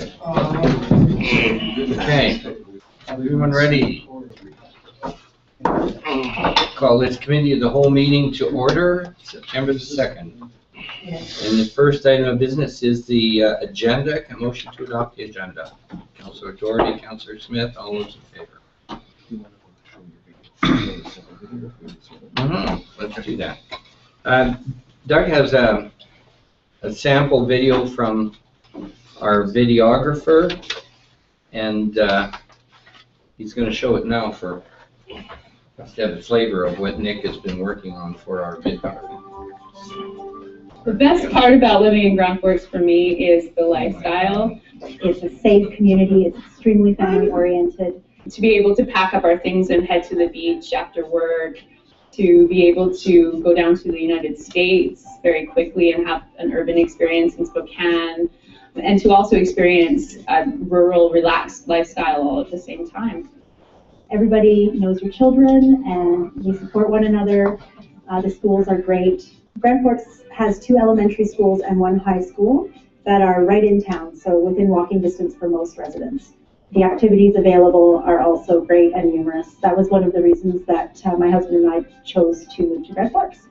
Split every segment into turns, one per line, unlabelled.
Okay, everyone ready? Call this committee of the whole meeting to order, September the 2nd. And the first item of business is the agenda. A motion to adopt the agenda. Councillor Doherty, Councillor Smith, all those in favor. Let's do that. Doug has a sample video from our videographer, and he's going to show it now for us to have a flavor of what Nick has been working on for our video.
The best part about living in Grand Forks for me is the lifestyle.
It's a safe community. It's extremely family oriented.
To be able to pack up our things and head to the beach after work, to be able to go down to the United States very quickly and have an urban experience in Spokane, and to also experience a rural, relaxed lifestyle all at the same time.
Everybody knows your children, and we support one another. The schools are great. Grand Forks has 2 elementary schools and 1 high school that are right in town, so within walking distance for most residents. The activities available are also great and numerous. That was one of the reasons that my husband and I chose to move to Grand Forks.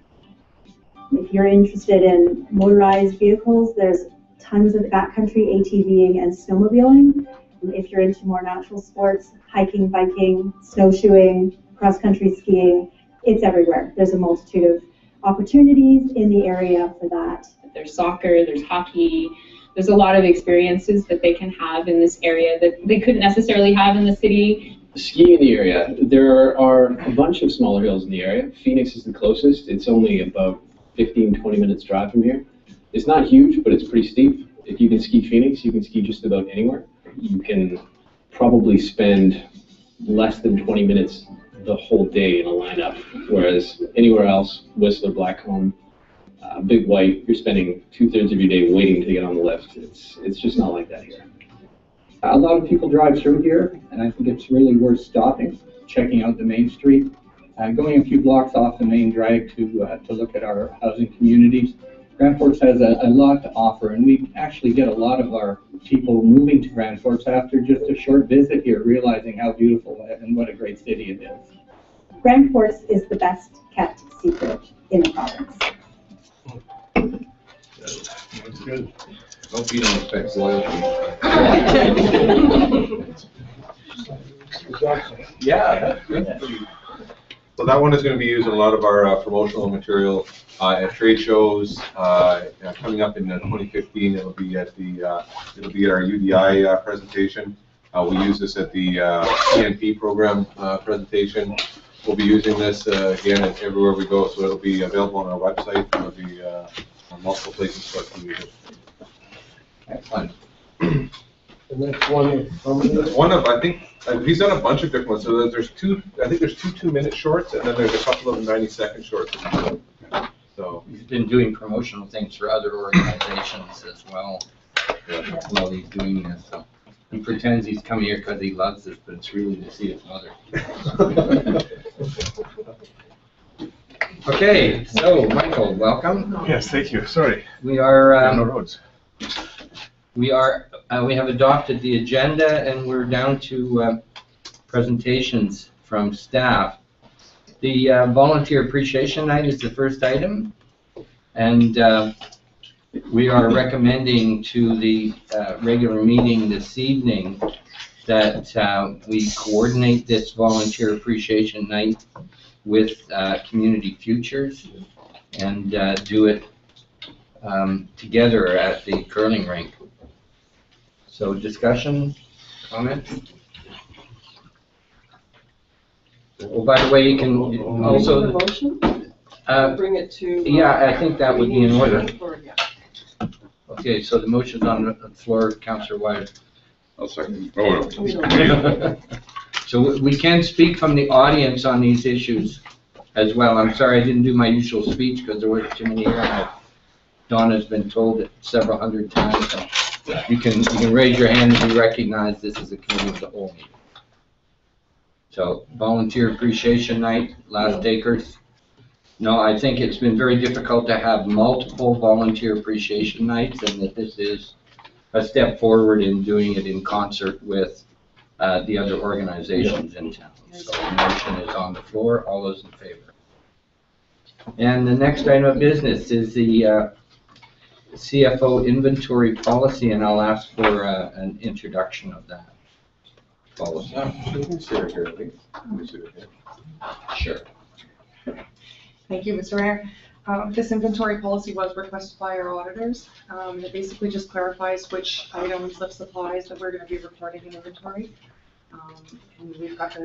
If you're interested in motorized vehicles, there's tons of backcountry ATVing and snowmobiling. If you're into more natural sports, hiking, biking, snowshoeing, cross-country skiing, it's everywhere. There's a multitude of opportunities in the area for that.
There's soccer, there's hockey, there's a lot of experiences that they can have in this area that they couldn't necessarily have in the city.
Ski in the area. There are a bunch of smaller hills in the area. Phoenix is the closest. It's only about 15-20 minutes drive from here. It's not huge, but it's pretty steep. If you can ski Phoenix, you can ski just about anywhere. You can probably spend less than 20 minutes the whole day in a lineup, whereas anywhere else, Whistler, Blackcomb, Big White, you're spending 2/3 of your day waiting to get on the lift. It's just not like that here.
A lot of people drive through here, and I think it's really worth stopping, checking out the main street, going a few blocks off the main drag to look at our housing communities. Grand Forks has a lot to offer, and we actually get a lot of our people moving to Grand Forks after just a short visit here, realizing how beautiful and what a great city it is.
Grand Forks is the best kept secret in the province.
That's good. Hope you don't expect loyalty. Yeah, that's good.
So that one is going to be used in a lot of our promotional material at trade shows. Coming up in 2015, it'll be at our UDI presentation. We use this at the PNP program presentation. We'll be using this again everywhere we go, so it'll be available on our website. It'll be on multiple places for us to use it.
Excellent.
And that's one
of, I think, he's done a bunch of different ones. So there's 2, I think there's 2 2-minute shorts, and then there's a couple of 90-second shorts. So
he's been doing promotional things for other organizations as well.
Yeah.
While he's doing this, so he pretends he's come here because he loves this, but it's really to see his mother. Okay, so Michael, welcome.
Yes, thank you. Sorry.
We are
on the roads.
We have adopted the agenda, and we're down to presentations from staff. The Volunteer Appreciation Night is the first item, and we are recommending to the regular meeting this evening that we coordinate this Volunteer Appreciation Night with Community Futures and do it together at the curling rink. So discussion, comments? Oh, by the way, you can also
bring it to.
Yeah, I think that would be in order. Okay, so the motion's on the floor, Councillor Wyatt.
I'll second. Oh, no.
So we can speak from the audience on these issues as well. I'm sorry I didn't do my usual speech because there weren't too many here. Donna's been told it several hundred times. So you can raise your hand and be recognized. This is a committee of the whole meeting. So Volunteer Appreciation Night, last takers. No, I think it's been very difficult to have multiple Volunteer Appreciation Nights, and that this is a step forward in doing it in concert with the other organizations in town. So the motion is on the floor. All those in favor? And the next item of business is the CFO Inventory Policy, and I'll ask for an introduction of that policy.
Should we sit here, Lee? Can we sit here?
Sure.
Thank you, Mr. Mayor. This inventory policy was requested by our auditors. It basically just clarifies which items of supplies that we're going to be reporting in inventory. And we've got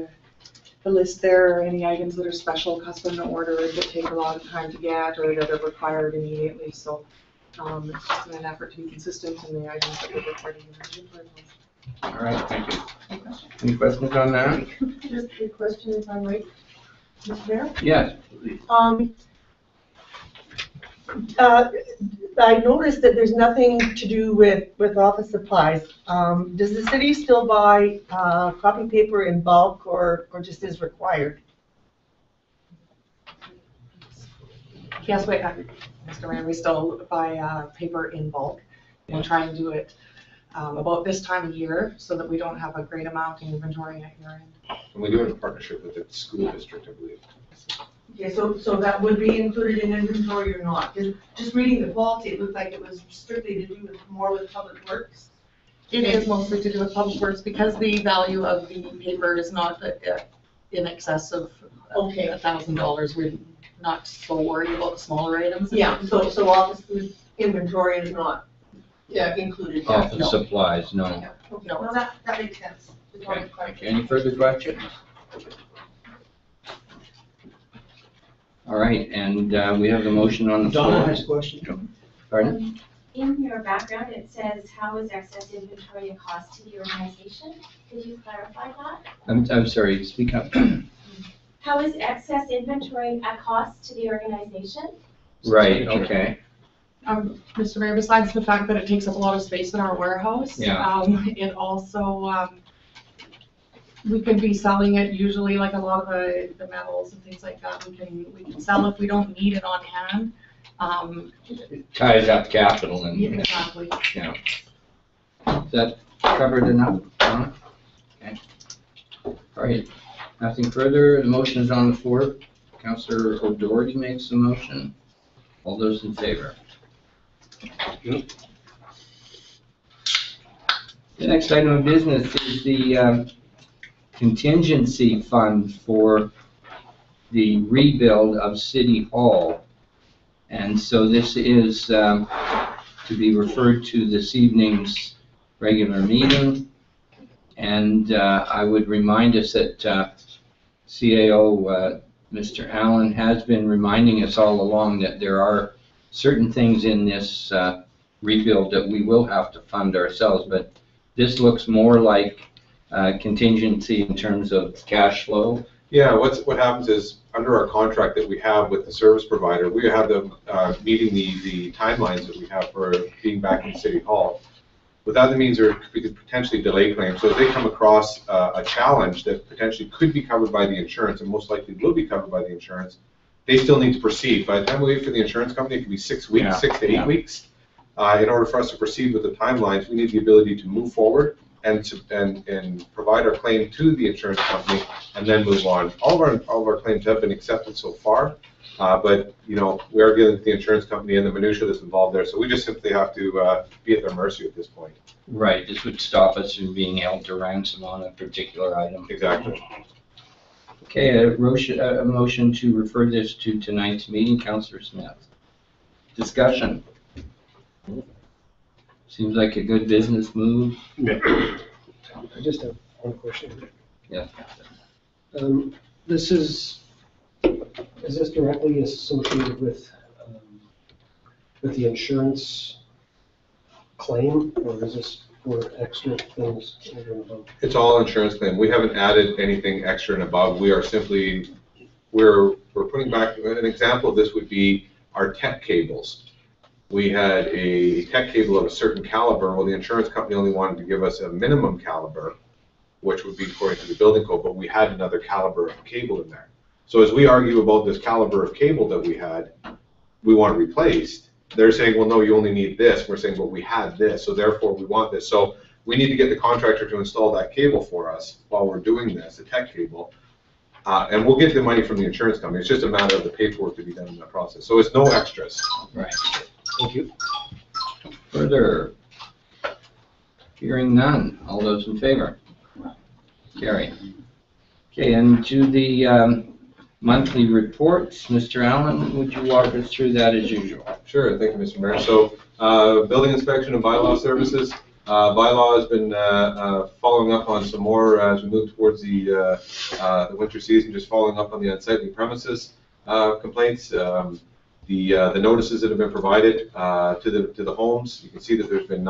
the list there, any items that are special, custom ordered, that take a lot of time to get, or that are required immediately. So it's just in an effort to be consistent in the items that we're reporting in our inventory policy.
All right, thank you. Any questions on that?
Just a question, if I might, Mr. Mayor?
Yes.
I noticed that there's nothing to do with office supplies. Does the city still buy copy paper in bulk or just as required?
Yes, wait, Mr. Mayor, we still buy paper in bulk. We'll try and do it about this time of year so that we don't have a great amount in inventory at year end.
And we do have a partnership with the school district, I believe.
Okay, so that would be included in inventory or not? 'Cause just reading the policy, it looked like it was strictly to do with more with public works.
It is mostly to do with public works because the value of the paper is not in excess of
Okay.
$1,000. We're not so worried about the smaller items.
Yeah, so office food inventory is not included. there.
Office supplies, no.
Okay,
No.
well, that makes sense. Just wanted
Okay.
to clarify.
Any further questions? All right, and we have the motion on the floor.
Donna has a question.
Pardon?
In your background, it says, how is excess inventory a cost to the organization? Could you clarify that?
I'm sorry, speak up.
How is excess inventory a cost to the organization?
Right, okay.
Mr. Mayor, besides the fact that it takes up a lot of space in our warehouse,
Yeah.
it also, we could be selling it usually, like a lot of the metals and things like that, we can sell if we don't need it on hand.
It ties up capital and,
Exactly.
yeah. Is that covered enough, Donna? Okay. All right, nothing further. The motion is on the floor. Councillor O'Doherty makes the motion. All those in favor? The next item of business is the contingency fund for the rebuild of City Hall. And so this is to be referred to this evening's regular meeting. And I would remind us that CAO, Mr. Allen, has been reminding us all along that there are certain things in this rebuild that we will have to fund ourselves, but this looks more like contingency in terms of cash flow.
Yeah, what happens is, under our contract that we have with the service provider, we have them meeting the timelines that we have for being back in City Hall. Without the means, we could potentially delay claims. So if they come across a challenge that potentially could be covered by the insurance, and most likely will be covered by the insurance, they still need to proceed. By the time we wait for the insurance company, it could be 6 weeks,
Yeah.
6 to 8 weeks. In order for us to proceed with the timelines, we need the ability to move forward and provide our claim to the insurance company and then move on. All of our claims have been accepted so far, but we are dealing with the insurance company and the minutia that's involved there. So we just simply have to be at their mercy at this point.
Right, this would stop us from being held to ransom on a particular item.
Exactly.
Okay, a motion to refer this to tonight's meeting. Councillor Smith. Discussion. Seems like a good business move.
I just have one question.
Yeah.
This is this directly associated with the insurance claim, or is this for extra things over and above?
It's all insurance claim. We haven't added anything extra and above. We are simply, we're putting back, an example of this would be our tech cables. We had a tech cable of a certain caliber. Well, the insurance company only wanted to give us a minimum caliber, which would be according to the building code, but we had another caliber of cable in there. So as we argue about this caliber of cable that we had, we want it replaced, they're saying, well, no, you only need this. We're saying, well, we had this, so therefore we want this. So we need to get the contractor to install that cable for us while we're doing this, the tech cable. And we'll get the money from the insurance company. It's just a matter of the paperwork to be done in that process. So it's no extras.
Right.
Thank you.
Further? Hearing none. All those in favor? Carry. Okay, and to the monthly reports, Mr. Allen, would you walk us through that as usual?
Sure, thank you, Mr. Mayor. So, building inspection and bylaw services. Bylaw has been following up on some more as we move towards the winter season, just following up on the unsightly premises complaints. The notices that have been provided to the homes. You can see that there's been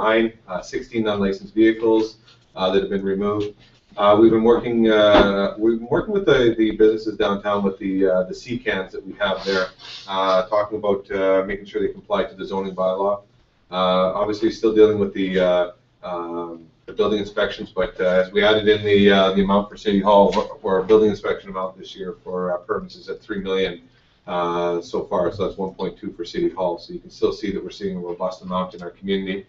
16 unlicensed vehicles that have been removed. We've been working with the businesses downtown with the C cans that we have there, talking about making sure they comply to the zoning bylaw. Obviously, still dealing with the building inspections, but as we added in the amount for City Hall, for our building inspection amount this year for permits is at $3 million so far. So that's 1.2 for City Hall. So you can still see that we're seeing a robust amount in our community.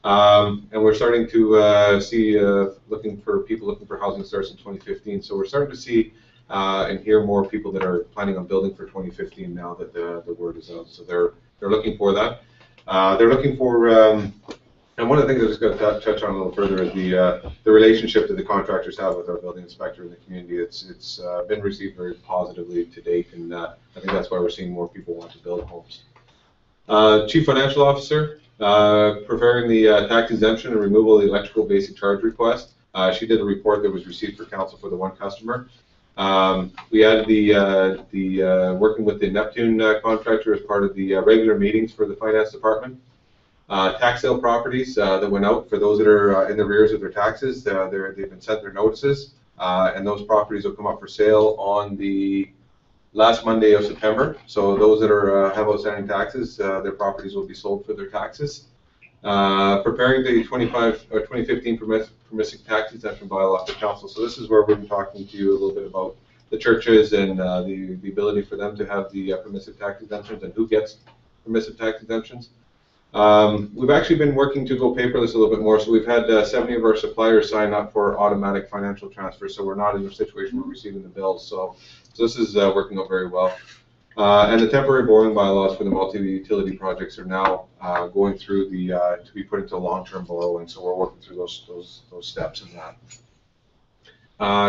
And we're starting to see looking for housing starts in 2015. So we're starting to see and hear more people that are planning on building for 2015 now that the word is out. So they're looking for that. They're looking for, and one of the things I was going to touch on a little further is the relationship that the contractors have with our building inspector in the community. It's been received very positively to date, and I think that's why we're seeing more people want to build homes. Chief Financial Officer. Preparing the tax exemption and removal of the electrical basic charge request. She did a report that was received for council for the one customer. We added the working with the Neptune contractor as part of the regular meetings for the finance department. Tax sale properties that went out for those that are in the arrears of their taxes. They've been sent their notices, and those properties will come up for sale on the last Monday of September. So those that have outstanding taxes, their properties will be sold for their taxes. Preparing the 2015 permissive tax exemption bylaw for council. So this is where we've been talking to you a little bit about the churches and the ability for them to have the permissive tax exemptions and who gets permissive tax exemptions. We've actually been working to go paperless a little bit more. So we've had 70 of our suppliers sign up for automatic financial transfer. So we're not in a situation where we're receiving the bills. So this is working out very well. And the temporary borrowing bylaws for the multi-utility projects are now going through to be put into long-term borrowing. So we're working through those steps in that.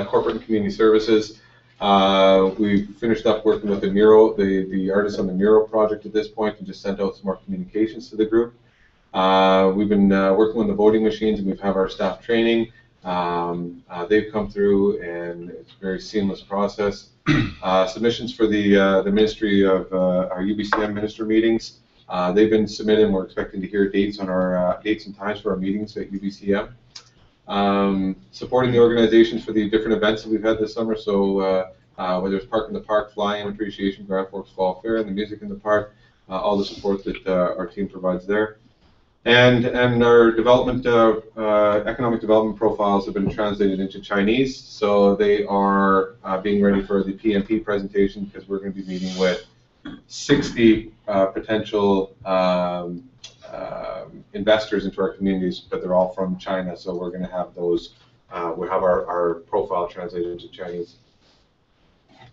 Corporate and community services. We finished up working with the mural, the artists on the mural project at this point, and just sent out some more communications to the group. We've been working on the voting machines, and we've had our staff training. They've come through, and it's a very seamless process. Submissions for the Ministry of our UBCM minister meetings. They've been submitted, and we're expecting to hear dates on our dates and times for our meetings at UBCM. Supporting the organizations for the different events that we've had this summer. So whether it's Park in the Park, Flying Appreciation, Grand Forks Fall Fair, and the Music in the Park, all the support that our team provides there. And our development, economic development profiles have been translated into Chinese, so they are being ready for the PMP presentation, because we're going to be meeting with 60 potential investors into our communities, but they're all from China, so we're going to have those, we'll have our profile translated into Chinese.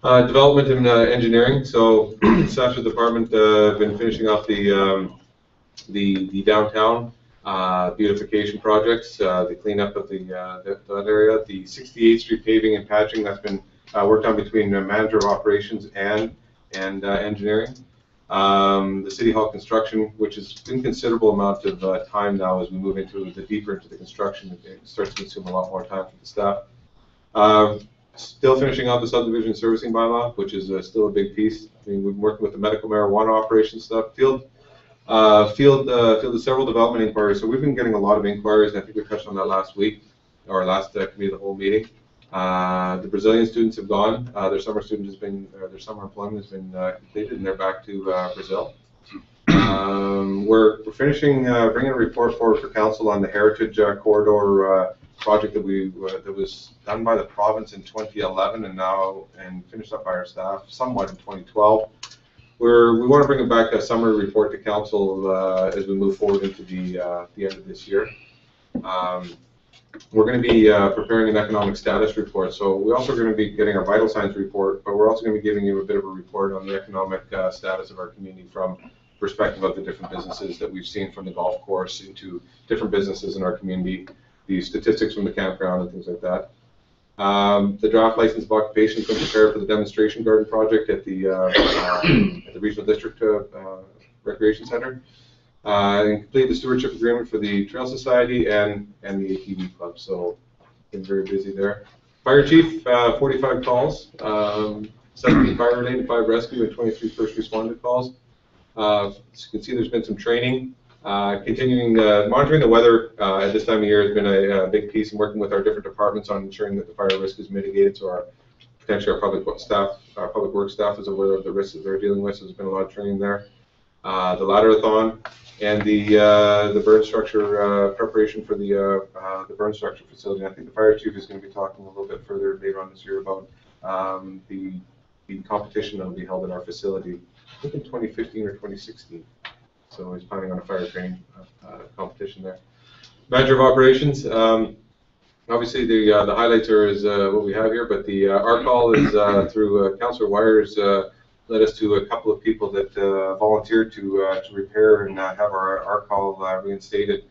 Development and engineering, so Sasha's department been finishing off the downtown beautification projects, the cleanup of that area, the 68th Street paving and patching that's been worked on between the manager of operations and engineering. The City Hall construction, which has been considerable amount of time now as we move deeper into the construction, it starts to consume a lot more time for the staff. Still finishing out the subdivision servicing bylaw, which is still a big piece. I mean, we've been working with the medical marijuana operations stuff, fielded several development inquiries. So we've been getting a lot of inquiries, and I think we touched on that last week, or last committee of the whole meeting. The Brazilian students have gone. Their summer employment has been completed, and they're back to Brazil. We're finishing bringing a report forward for council on the Heritage Corridor project that was done by the province in 2011 and finished up by our staff somewhat in 2012. we want to bring back a summary report to council as we move forward into the end of this year. We're going to be preparing an economic status report, so we're also going to be getting our vital signs report, but we're also going to be giving you a bit of a report on the economic status of our community from perspective of the different businesses that we've seen from the golf course into different businesses in our community, the statistics from the campground and things like that. The draft license of occupation has been prepared for the demonstration garden project at the Regional District Recreation Center. And complete the stewardship agreement for the Trail Society and the ATV Club. So, been very busy there. Fire Chief, 45 calls, 17 fire-related, 5 rescue, and 23 first responder calls. As you can see, there's been some training. Continuing monitoring the weather at this time of year has been a big piece in working with our different departments on ensuring that the fire risk is mitigated. So potentially our public works staff is aware of the risks that they're dealing with. So there's been a lot of training there. The ladder-a-thon and the burn structure preparation for the burn structure facility. I think the fire chief is going to be talking a little bit further later on this year about the competition that will be held in our facility. I think in 2015 or 2016. So he's planning on a fire training competition there. Manager of operations. Obviously, the highlights are what we have here, but our call is through Councillor Wires led us to a couple of people that volunteered to repair and have our call reinstated.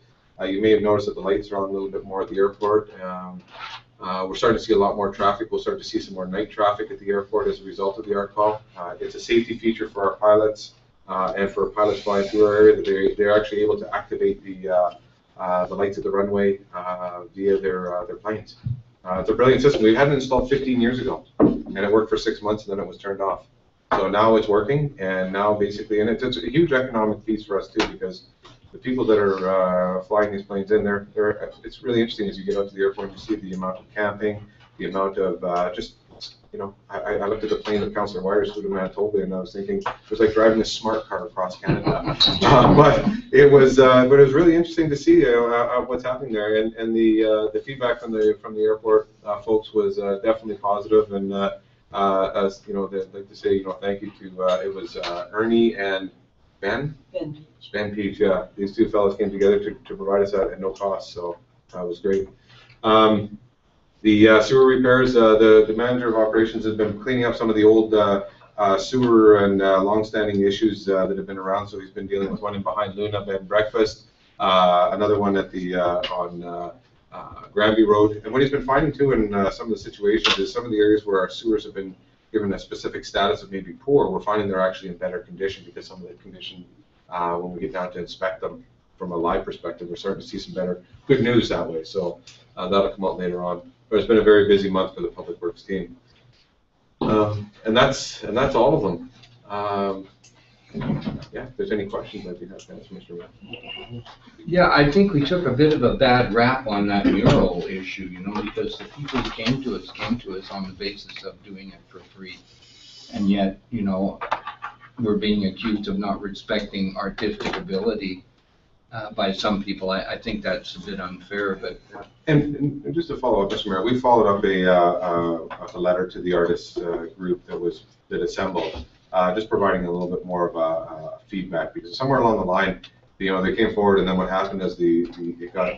You may have noticed that the lights are on a little bit more at the airport. We're starting to see a lot more traffic. We'll start to see some more night traffic at the airport as a result of the ARC call. It's a safety feature for our pilots and for pilots flying through our area that they're actually able to activate the lights at the runway via their planes. It's a brilliant system. We had it installed 15 years ago, and it worked for 6 months, and then it was turned off. So now it's working, and now basically, and it's a huge economic piece for us too, because the people that are flying these planes in, it's really interesting as you get out to the airport and you see the amount of camping, the amount of I looked at the plane that Councillor Wires flew to Manitoba, and I was thinking it was like driving a smart car across Canada. But it was really interesting to see what's happening there, and the feedback from the airport folks was definitely positive, and as you know, they'd like to say thank you to it was Ernie and Ben Peach, yeah. These two fellows came together to provide us that at no cost, so that was great. The sewer repairs, the manager of operations has been cleaning up some of the old sewer and long-standing issues that have been around. So he's been dealing with one in behind Luna Bed and Breakfast, another one at the on Granby Road. And what he's been finding too in some of the situations is some of the areas where our sewers have been given a specific status of maybe poor, we're finding they're actually in better condition because some of the condition, when we get down to inspect them from a live perspective, we're starting to see some good news that way. So that'll come out later on. But it's been a very busy month for the Public Works team. And that's all of them. Yeah, if there's any questions, I'd be happy to answer, Mr. Mayor.
Yeah, I think we took a bit of a bad rap on that mural issue, because the people who came to us on the basis of doing it for free. And yet, we're being accused of not respecting artistic ability by some people. I think that's a bit unfair, but.
And just to follow up, Mr. Mayor, we followed up a letter to the artists group that assembled, just providing a little bit more of a feedback, because somewhere along the line, they came forward, and then what happened is it got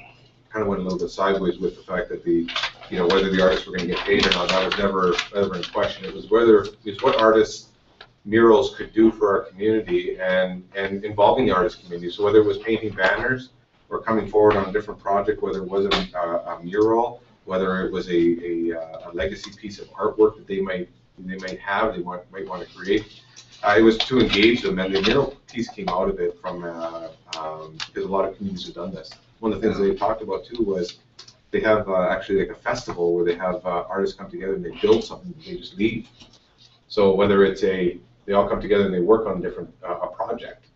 kind of went a little bit sideways with the fact that whether the artists were going to get paid or not, that was never ever in question. It was what artists murals could do for our community and involving the artist community. So whether it was painting banners or coming forward on a different project, whether it was a mural, whether it was a legacy piece of artwork that they might might want to create, it was to engage them, and the mural piece came out of it from because a lot of communities have done this. One of the things they talked about too was they have actually like a festival where they have artists come together and they build something and they just leave. So whether it's they all come together and they work on a project.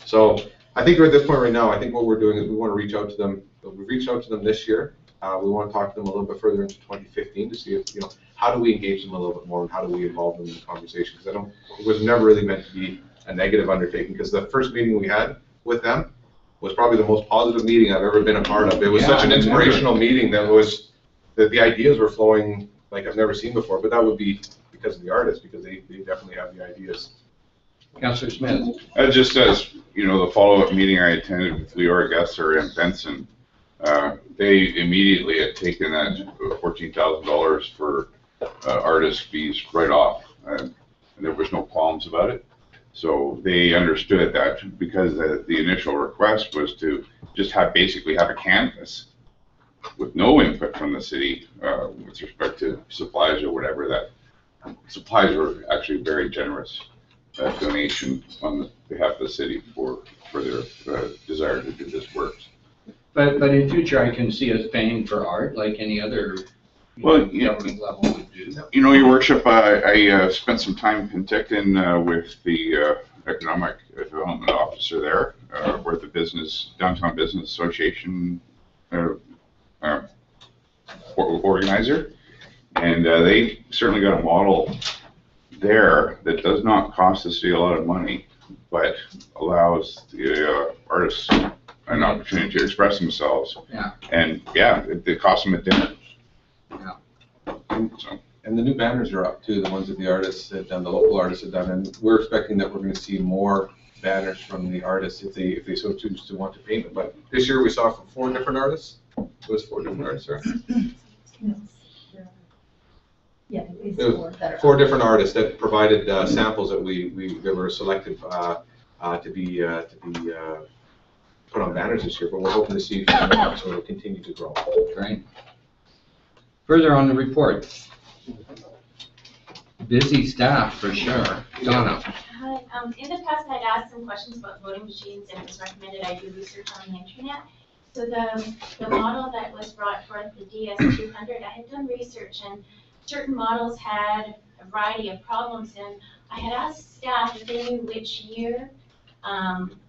So I think we're at this point right now, I think what we're doing is we want to reach out to them. We've reached out to them this year. We want to talk to them a little bit further into 2015 to see if, how do we engage them a little bit more and how do we involve them in the conversation? Because it was never really meant to be a negative undertaking, because the first meeting we had with them was probably the most positive meeting I've ever been a part of. It was such an inspirational meeting that the ideas were flowing like I've never seen before, but that would be because of the artists, because they definitely have the ideas.
Councillor Smith.
Just as, you know, the follow-up meeting I attended with Leora Gesser and Benson, they immediately had taken that $14,000 for artist fees right off, and there was no qualms about it. So they understood that because the initial request was to just basically have a canvas with no input from the city with respect to supplies or whatever. That supplies were actually very generous donation on behalf of the city for their desire to do this work.
But in future, I can see us paying for art like any other government level would do.
You know, Your Worship, I spent some time in Penticton with the economic development officer there, where the Downtown Business Association organizer, and they certainly got a model there that does not cost the city a lot of money, but allows the artists an opportunity to express themselves.
Yeah.
And yeah, it costs them a dinner.
Yeah.
So.
And the new banners are up too, the ones that the artists have done, the local artists have done, and we're expecting that we're going to see more banners from the artists if they so choose to want to paint them. But this year we saw from 4 different artists. It was 4 different artists, right?
Yeah, it's
There
four that are
4 different artists that provided samples that that were selected to be put on banners this year. But we're hoping to see more, so it'll continue to grow.
Great. Further on the report. Busy staff for sure. Donna.
Hi, in the past I'd asked some questions about voting machines and it was recommended I do research on the internet. So the model that was brought forth, the DS200, I had done research and certain models had a variety of problems, and I had asked staff if they knew which year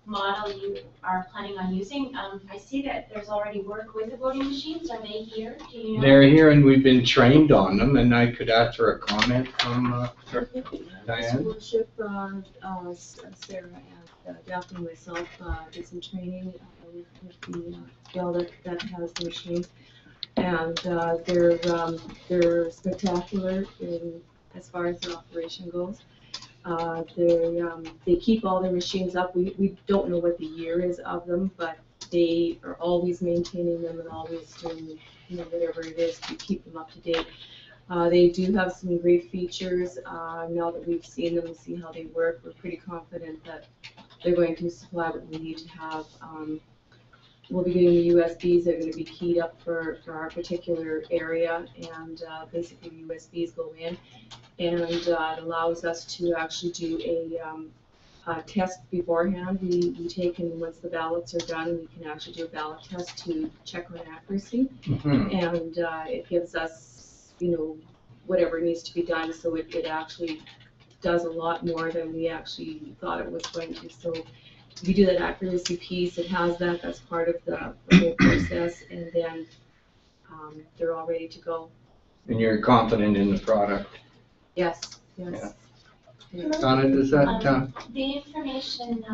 model you are planning on using. I see that there's already work with the voting machines. Are they here? Do you know?
They're here and we've been trained on them, and I could ask for a comment from Diane.
Worship, Sarah and Daphne and myself did some training with the gal that has the machine, and they're spectacular as far as the operation goes. They keep all their machines up. We don't know what the year is of them, but they are always maintaining them and always doing whatever it is to keep them up to date. They do have some great features. Now that we've seen them and see how they work, we're pretty confident that they're going to supply what we need to have. We'll be getting the USBs. They're going to be keyed up for our particular area, and basically the USBs go in, and it allows us to actually do a test beforehand. We take, and once the ballots are done, we can actually do a ballot test to check on accuracy, and it gives us, whatever needs to be done. So it actually does a lot more than we actually thought it was going to. So we do that accuracy piece. It has that's part of the whole process, and then they're all ready to go.
And you're confident in the product?
Yes. Yeah.
Donna, does that?
The information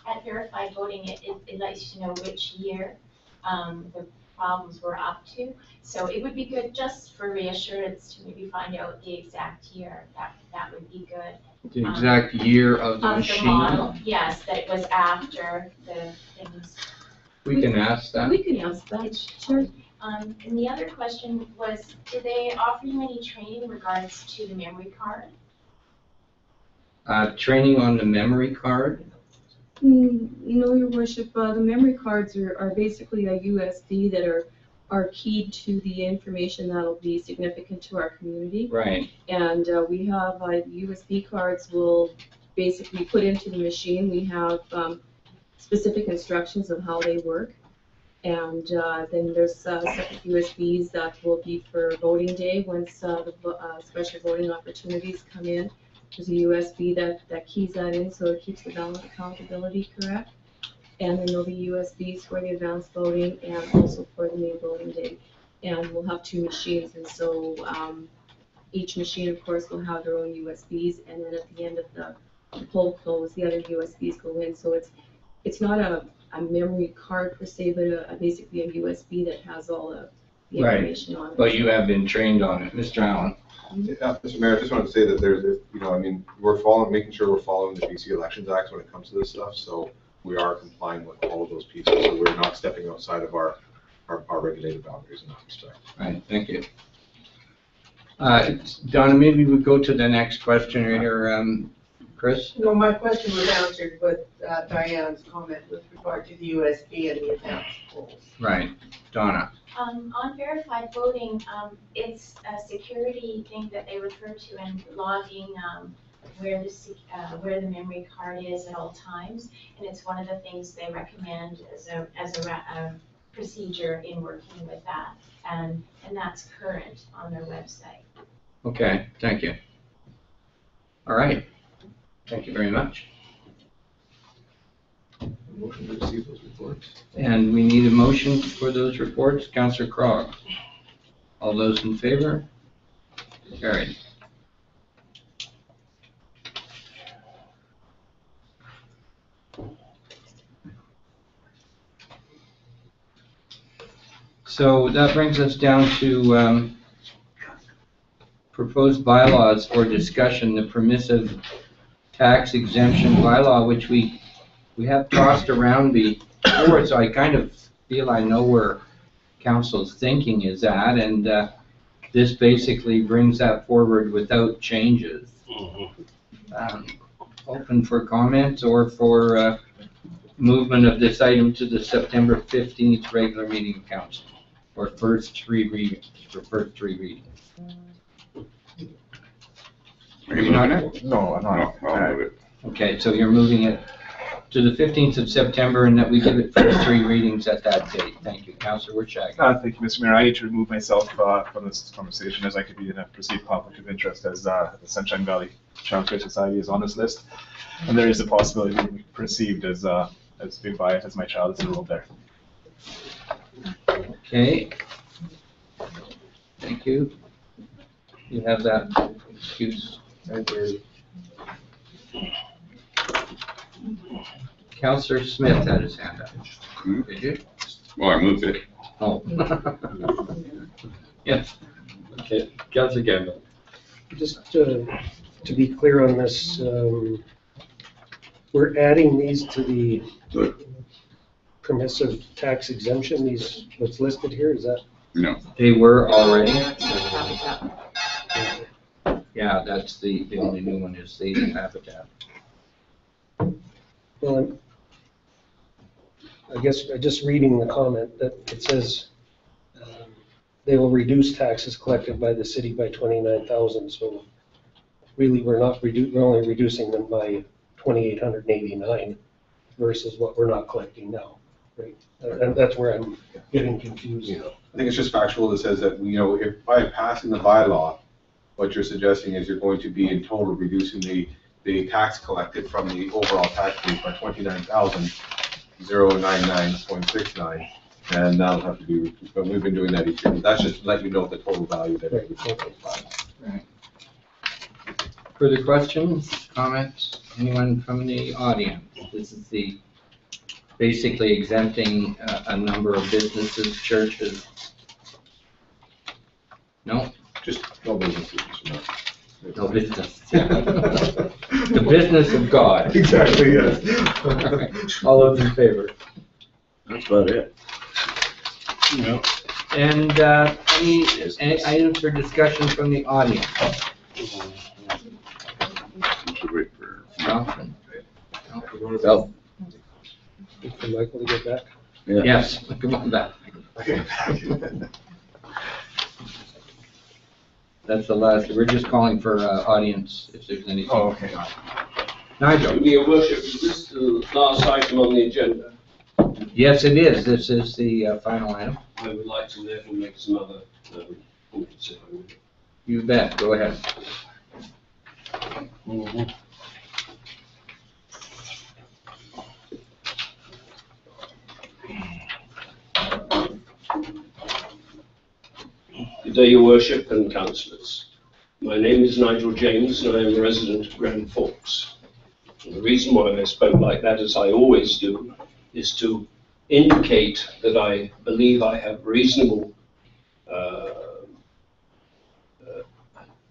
at verified voting, it lets you know which year the problems were up to. So it would be good just for reassurance to maybe find out the exact year. That would be good.
The exact year of the machine?
Model, yes, that it was after the things.
We can ask that.
We can ask that, sure.
And the other question was, do they offer you any training in regards to the memory card?
Training on the memory card?
No, Your Worship. The memory cards are basically a USB that are keyed to the information that'll be significant to our community.
Right.
And we have USB cards will basically put into the machine. We have specific instructions of how they work. And then there's separate USBs that will be for voting day once the special voting opportunities come in. There's a USB that keys that in, so it keeps the ballot accountability correct. And then there'll be USBs for the advanced voting and also for the main voting day. And we'll have 2 machines, and so each machine, of course, will have their own USBs. And then at the end of the poll close, the other USBs go in. So it's not a memory card per se, but basically a USB that has all the
Right.
information on it.
But you have been trained on it. Mr. Allen?
Yeah, Mr. Mayor, I just wanted to say that we're making sure we're following the BC Elections Act when it comes to this stuff, so we are complying with all of those pieces, so we're not stepping outside of our regulated boundaries in that respect.
Right, thank you. Donna, maybe we go to the next question right here. Chris?
No, my question was answered with Diane's comment with regard to the USB and the advanced polls.
Right. Donna?
On verified voting, it's a security thing that they refer to in logging where the memory card is at all times, and it's one of the things they recommend as a procedure in working with that, and that's current on their website.
Okay, thank you. All right. Thank you very much.
Motion to receive those reports.
And we need a motion for those reports. Councillor Krog. All those in favor? Carried. So that brings us down to proposed bylaws for discussion, the permissive tax exemption bylaw, which we have tossed around before, so I kind of feel I know where council's thinking is at, and this basically brings that forward without changes. Open for comments or for movement of this item to the September 15th regular meeting of council, or first three readings.
Are you moving it?
No, I'm not.
No, I'll move it.
Okay, so you're moving it to the 15th of September, and that we give it first three readings at that date. Thank you. Councillor Werschak.
Thank you, Mr. Mayor. I need to remove myself from this conversation as I could be in a perceived conflict of interest as the Sunshine Valley Child Care Society is on this list. And there is a possibility of being perceived as being biased as my child is enrolled there.
Okay. Thank you. You have that excuse right there. Councillor Smith had his hand up. Did you?
Well, I moved it.
Oh. Yes.
Okay, Councillor Campbell.
Just to be clear on this, we're adding these to the permissive tax exemption, these, what's listed here, is that?
No.
They were already. Yeah, that's the only new one is the habitat.
Well, I guess, just reading the comment that it says, they will reduce taxes collected by the city by 29,000, so really we're only reducing them by 2,889 versus what we're not collecting now, right? And that's where I'm getting confused.
Yeah. I think it's just factual that says that, if by passing the bylaw, what you're suggesting is you're going to be in total reducing the tax collected from the overall tax base by 29,099.69, and that'll have to be, but we've been doing that each year. That's just to let you know the total value that it would be.
Right. Further questions, comments? Anyone from the audience? This is basically exempting a number of businesses, churches. No?
Just no businesses.
No business. Yeah. The business of God.
Exactly, yes.
All those in favor?
That's about it.
No. And any items for discussion from the audience?
We should wait for.
Nothing.
So,
Wait for Michael to get back.
yeah.
Yes, come on back. That's the last, we're just calling for audience if there's anything.
Oh, okay.
Nigel?
Your worship, is this the last item on the agenda?
Yes, it is. This is the final item.
I would like to therefore make some other points if I would.
You bet. Go ahead.
Good day, your worship and councillors. My name is Nigel James and I am a resident of Grand Forks. And the reason why I spoke like that, as I always do, is to indicate that I believe I have reasonable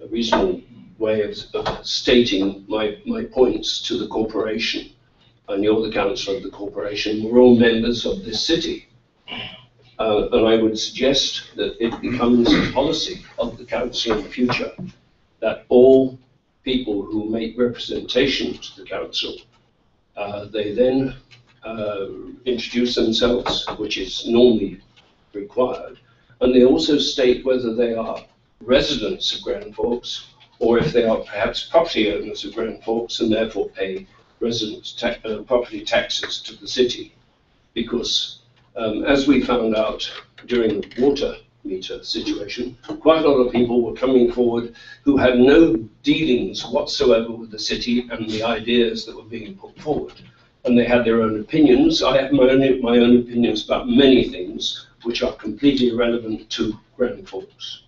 reasonable way of stating my points to the corporation. And you're the councillor of the corporation. We're all members of this city. And I would suggest that it becomes a policy of the council in the future that all people who make representation to the council, they then introduce themselves, which is normally required, and they also state whether they are residents of Grand Forks or if they are perhaps property owners of Grand Forks and therefore pay property taxes to the city. Because as we found out during the water meter situation, quite a lot of people were coming forward who had no dealings whatsoever with the city and the ideas that were being put forward. And they had their own opinions. I have my own opinions about many things which are completely irrelevant to Grand Forks.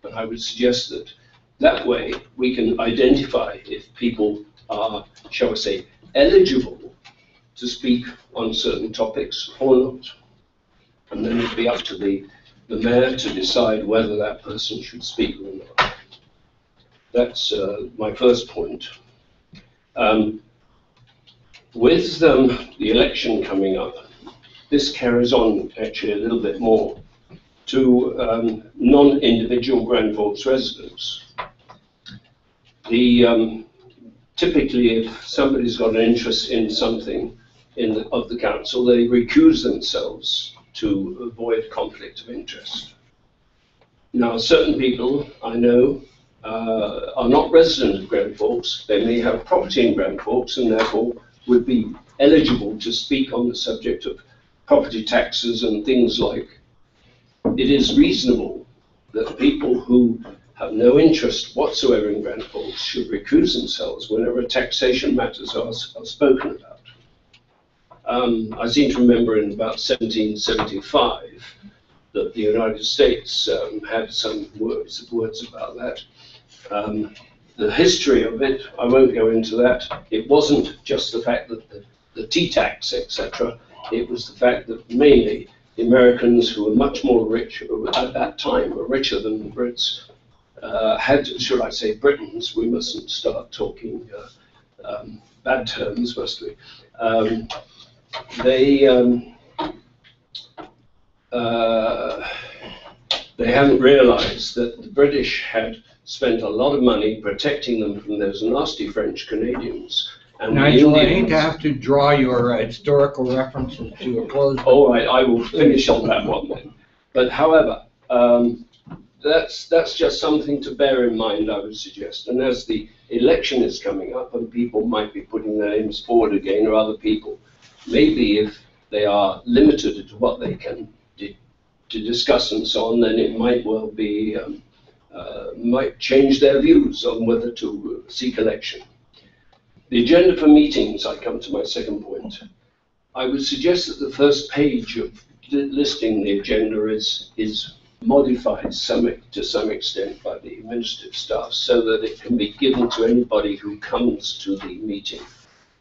And I would suggest that that way we can identify if people are, shall we say, eligible to speak on certain topics or not. And then it'd be up to the mayor to decide whether that person should speak or not. That's my first point. With the election coming up, this carries on actually a little bit more to non-individual Grand Forks residents. Typically, if somebody's got an interest in something of the council, they recuse themselves to avoid conflict of interest. Now, certain people I know are not resident of Grand Forks. They may have property in Grand Forks and therefore would be eligible to speak on the subject of property taxes and things like. It is reasonable that people who have no interest whatsoever in Grand Forks should recuse themselves whenever taxation matters are spoken about. I seem to remember in about 1775 that the United States had some words about that. The history of it, I won't go into that. It wasn't just the fact that the tea tax, etc. It was the fact that mainly the Americans, who were much more rich at that time, were richer than the Brits, had, should I say, Britons. We mustn't start talking bad terms, must we? They hadn't realized that the British had spent a lot of money protecting them from those nasty French Canadians. And
Nigel, I hate to have to draw your historical references to a close.
All right, I will finish on that one then. But however, that's just something to bear in mind, I would suggest. And as the election is coming up and people might be putting their names forward again, or other people, maybe if they are limited to what they can to discuss and so on, then it might well be, might change their views on whether to seek election. The agenda for meetings, I come to my second point. I would suggest that the first page of listing the agenda is modified to some extent by the administrative staff so that it can be given to anybody who comes to the meeting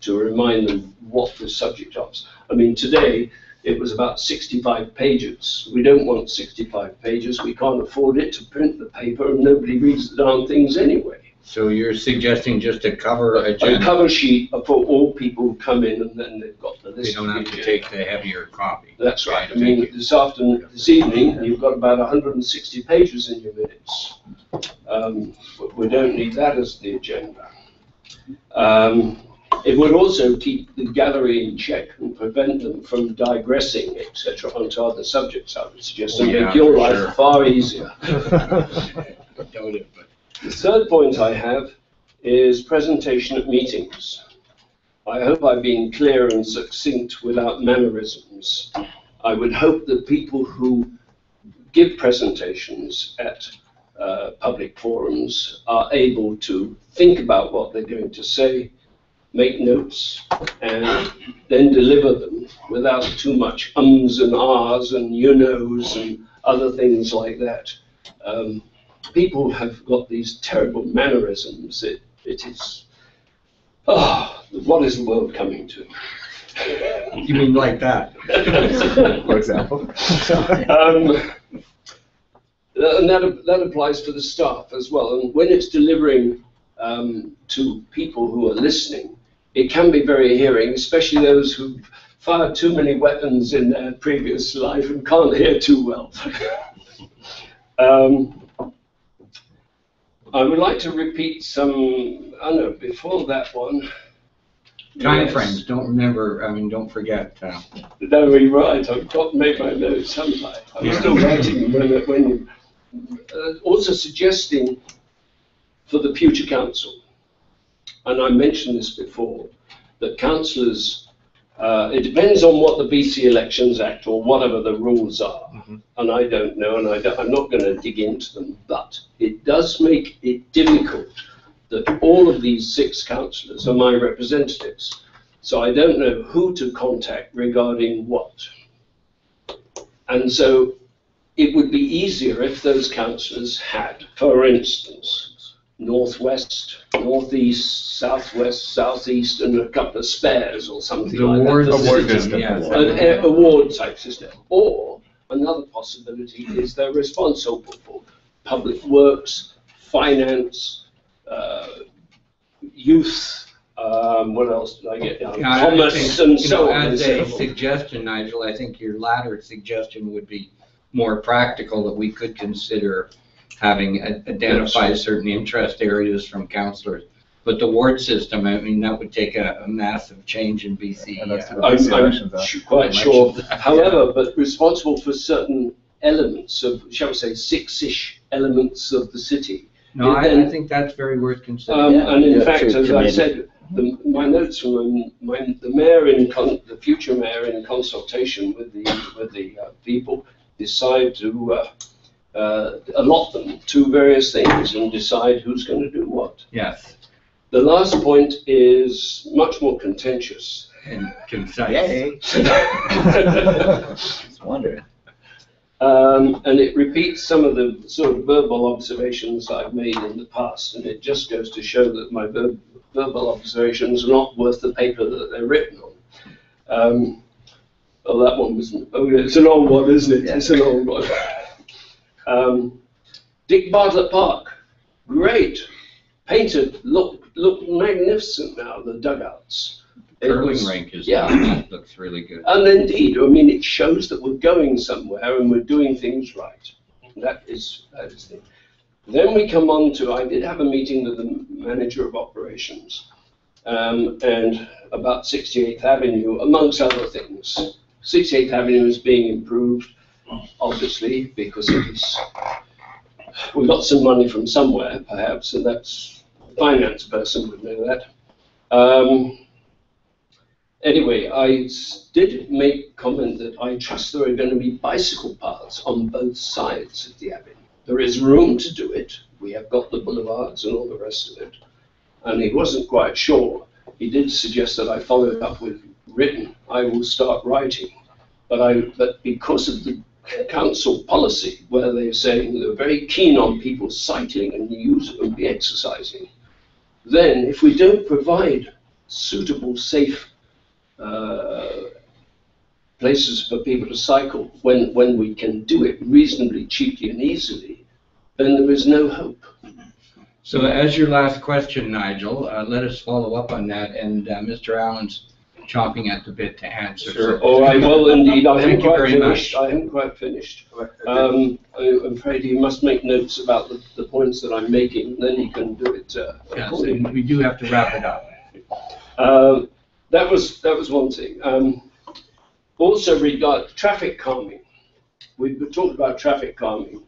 to remind them what the subject is. I mean, today it was about 65 pages. We don't want 65 pages. We can't afford it to print the paper, and nobody reads the darn things anyway.
So you're suggesting just a cover agenda?
A cover sheet for all people who come in, and then they've got the list.
They don't have to take the heavier copy.
That's right. I mean, this evening, you've got about 160 pages in your minutes. We don't need that as the agenda. It would also keep the gallery in check and prevent them from digressing, etc., onto other subjects, I would suggest, and make your life far easier. The third point I have is presentation at meetings. I hope I've been clear and succinct without mannerisms. I would hope that people who give presentations at public forums are able to think about what they're going to say, make notes, and then deliver them without too much ums and ahs and you knows and other things like that. People have got these terrible mannerisms. It is, what is the world coming to?
You mean like that?
For example?
And that applies for the staff as well. And when it's delivering to people who are listening, it can be very hearing, especially those who've fired too many weapons in their previous life and can't hear too well. I would like to repeat some, I know, before that one.
Time frames, don't forget.
No, you're right, I've got to make my notes, haven't I? I'm still writing when you, also suggesting for the future council, and I mentioned this before, that councillors, it depends on what the BC Elections Act or whatever the rules are, and I don't know, and I'm not going to dig into them, but it does make it difficult that all of these 6 councillors are my representatives. So I don't know who to contact regarding what. And so it would be easier if those councillors had, for instance, northwest, northeast, southwest, southeast, and a couple of spares or something like that.
Award system, yes.
An award type system. Or another possibility is they're responsible for public works, finance, youth, what else did I get down? Commerce and so on.
As a suggestion, Nigel, I think your latter suggestion would be more practical, that we could consider having identified certain interest areas from councillors. But the ward system, that would take a massive change in BC.
I'm quite sure. However, but responsible for certain elements of, shall we say, 6-ish elements of the city.
No, I think that's very worth considering.
And in fact, as I said, my notes from the mayor the future mayor in consultation with the people decide to allot them to various things and decide who's going to do what.
Yes.
The last point is much more contentious.
And concise.
Yay. Just wondering.
And it repeats some of the sort of verbal observations I've made in the past, and it just goes to show that my verbal observations are not worth the paper that they're written on. Oh, that one was, it's an old one, isn't it? Yeah. It's an old one. Dick Bartlett Park, great, painted, look magnificent now, the dugouts.
Curling rink is, looks really good.
And indeed, it shows that we're going somewhere and we're doing things right. That is the. Then we come on to, I did have a meeting with the manager of operations, and about 68th Avenue, amongst other things. 68th Avenue is being improved, obviously, because we got some money from somewhere, perhaps, and that's a finance person would know that. Anyway, I did make comment that I trust there are going to be bicycle paths on both sides of the avenue. There is room to do it. We have got the boulevards and all the rest of it. And he wasn't quite sure. He did suggest that I follow it up with written. I will start writing. But because of the council policy, where they're saying they're very keen on people cycling and be exercising, then if we don't provide suitable, safe places for people to cycle when we can do it reasonably cheaply and easily, then there is no hope.
So as your last question, Nigel, let us follow up on that, and Mr. Allen's chomping at the bit to answer.
Sure. All right. Well, indeed, I haven't quite finished. I'm afraid you must make notes about the points that I'm making, and then you can do it.
Yes, and we do have to wrap it up.
That was one thing. Also, regard traffic calming. We've talked about traffic calming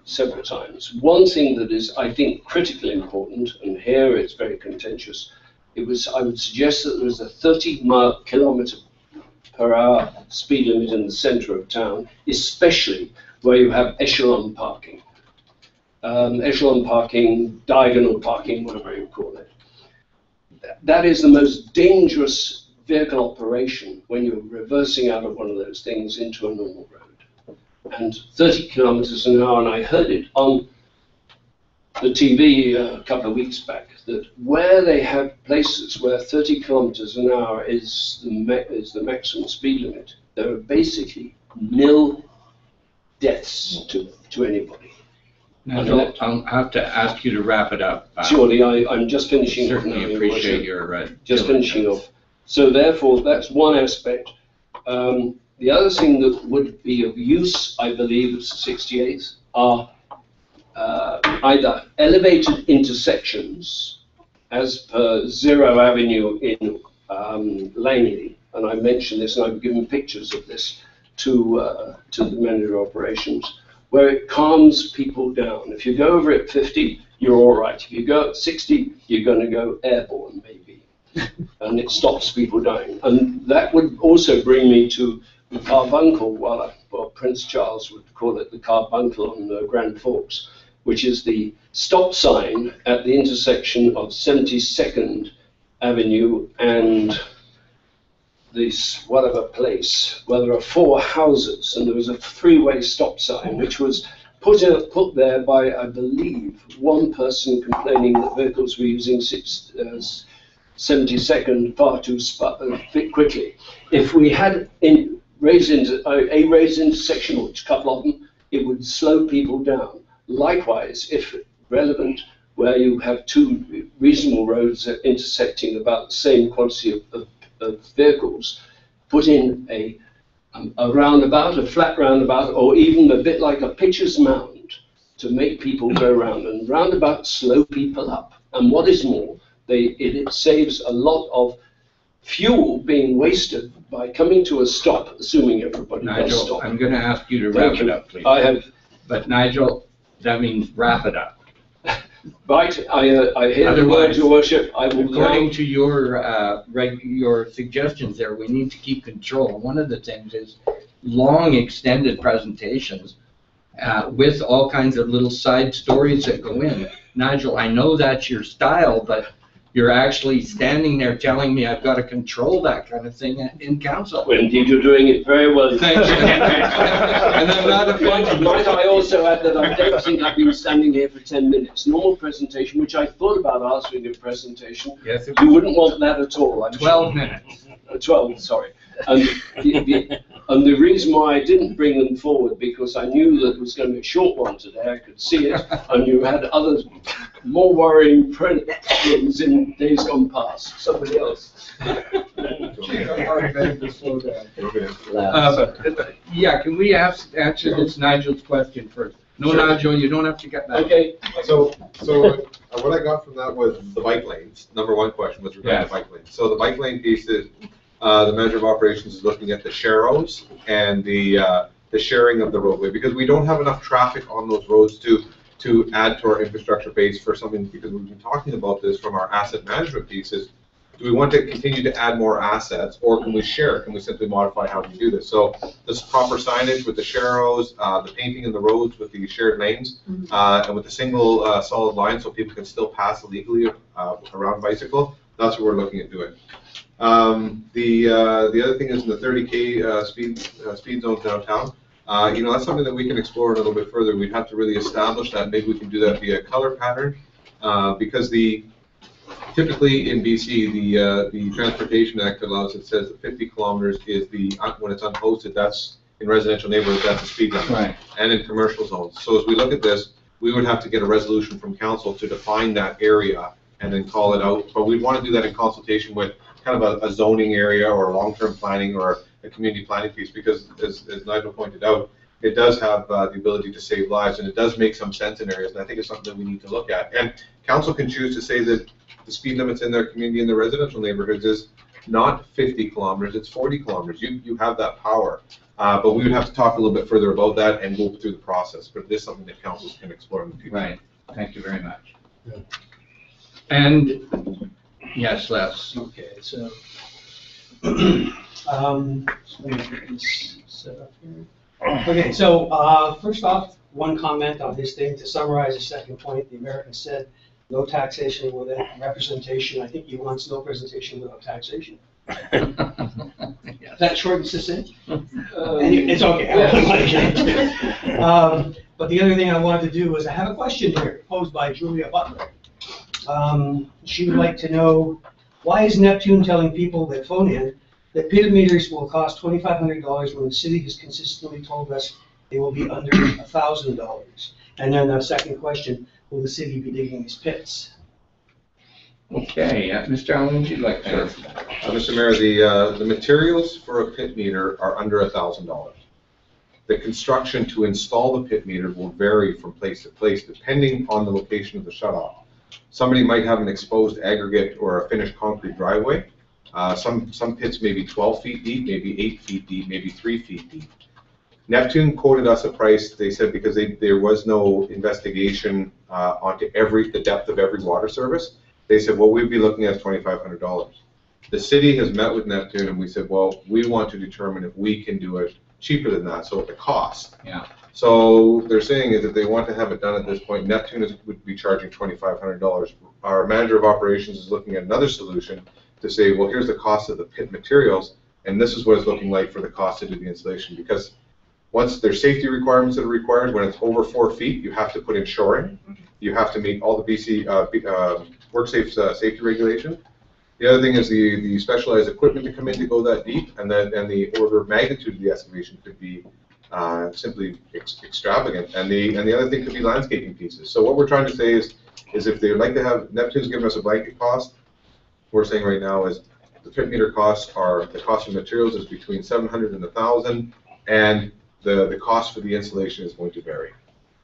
several times. One thing that is, I think, critically important, and here it's very contentious. I would suggest that there is a 30 kilometre per hour speed limit in the centre of town, especially where you have echelon parking. Echelon parking, diagonal parking, whatever you call it. That is the most dangerous vehicle operation when you're reversing out of one of those things into a normal road. And 30 kilometers an hour, and I heard it on the TV a couple of weeks back, that where they have places where 30 kilometers an hour is the maximum speed limit, there are basically nil deaths to anybody.
Nigel, I'll have to ask you to wrap it up.
Surely, I'm just finishing off.
Certainly appreciate your
just finishing off. So therefore, that's one aspect. The other thing that would be of use, I believe, of 68 are either elevated intersections as per Zero Avenue in Langley, and I mentioned this and I've given pictures of this to the manager of operations, where it calms people down. If you go over at 50, you're all right. If you go at 60, you're going to go airborne, maybe. And it stops people dying. And that would also bring me to the carbuncle, well, Prince Charles would call it the carbuncle on Grand Forks, which is the stop sign at the intersection of 72nd Avenue and this whatever place, where there are 4 houses, and there was a 3-way stop sign, which was put there by, I believe, one person complaining that vehicles were using 72nd far too quickly. If we had a raised intersection, which a couple of them, it would slow people down. Likewise, if relevant, where you have 2 reasonable roads intersecting about the same quantity of vehicles, put in a roundabout, a flat roundabout, or even a bit like a pitcher's mound to make people go round. And roundabouts slow people up. And what is more, it saves a lot of fuel being wasted by coming to a stop, assuming everybody does stop.
I'm going to ask you to wrap it up, please.
I have.
But Nigel, that means wrap it up.
Right, I hear the word, Your Worship. I will
according to your suggestions there, we need to keep control. One of the things is long extended presentations with all kinds of little side stories that go in. Nigel, I know that's your style, but you're actually standing there telling me I've got to control that kind of thing in council.
Well, indeed, you're doing it very well.
Thank you. And I'm not offended.
Might I also add that I don't think I've been standing here for 10 minutes. Normal presentation, which I thought about asking a presentation,
yes,
you wouldn't want that at all. I'm
12 minutes.
12, sorry. And the reason why I didn't bring them forward, because I knew that it was going to be a short one today, I could see it, and you had other more worrying problems in days gone past. Somebody else.
Yeah, can we answer this Nigel's question first? No, sure. Nigel, you don't have to get that.
Okay.
So what I got from that was the bike lanes. Number 1 question was regarding the bike lanes. So the bike lane piece is the manager of operations is looking at the sharrows and the sharing of the roadway, because we don't have enough traffic on those roads to add to our infrastructure base for something, because we've been talking about this from our asset management pieces. Do we want to continue to add more assets, or can we share? Can we simply modify how we do this? So this proper signage with the sharrows, the painting in the roads with the shared lanes, and with the single solid line so people can still pass illegally around bicycle, that's what we're looking at doing. The other thing is in the 30K speed zone downtown. That's something that we can explore a little bit further. We'd have to really establish that. Maybe we can do that via color pattern, because typically in BC, the Transportation Act allows, it says that 50 kilometers is when it's unposted, that's in residential neighborhoods, that's the speed limit, right, and in commercial zones. So as we look at this, we would have to get a resolution from council to define that area and then call it out. But we'd want to do that in consultation with kind of a zoning area or long-term planning or a community planning piece, because as Nigel pointed out, it does have the ability to save lives, and it does make some sense in areas, and I think it's something that we need to look at. And council can choose to say that the speed limits in their community in the residential neighborhoods is not 50 kilometers, it's 40 kilometers. You have that power. But we would have to talk a little bit further about that and go through the process. But this is something that councils can explore in the future.
Right. Thank you very much. Yeah. And yes, Les.
Okay, so set up here. Okay, so first off, one comment on this thing to summarize the second point. The Americans said no taxation without representation. I think he wants no presentation without taxation.
Yes.
That short and succinct? It's okay. But the other thing I wanted to do was I have a question here posed by Julia Butler. She would like to know, why is Neptune telling people that phone in that pitted meters will cost $2,500 when the city has consistently told us they will be under $1,000. And then the second question, will the city be digging these pits?
Okay, Mr. Allen, would you like to answer?
Mr. Mayor, the materials for a pit meter are under $1,000. The construction to install the pit meter will vary from place to place depending on the location of the shutoff. Somebody might have an exposed aggregate or a finished concrete driveway. Some pits may be 12 feet deep, maybe 8 feet deep, maybe 3 feet deep. Neptune quoted us a price, they said, because there was no investigation onto the depth of every water service. They said, well, we'd be looking at $2,500. The city has met with Neptune and we said, well, we want to determine if we can do it cheaper than that, so at the cost.
Yeah.
So they're saying is that they want to have it done at this point. Neptune would be charging $2,500. Our manager of operations is looking at another solution to say, well, here's the cost of the pit materials, and this is what it's looking like for the cost to do the installation. Because once there's safety requirements that are required, when it's over 4 feet, you have to put in shoring. You have to meet all the BC WorkSafe safety regulations. The other thing is the specialized equipment to come in to go that deep, and the order of magnitude of the excavation could be simply extravagant. And the other thing could be landscaping pieces. So what we're trying to say is if they'd like to have, Neptune's given us a blanket cost. We're saying right now is the pit meter costs are, the cost of materials is between $700 and $1,000, and the cost for the installation is going to vary.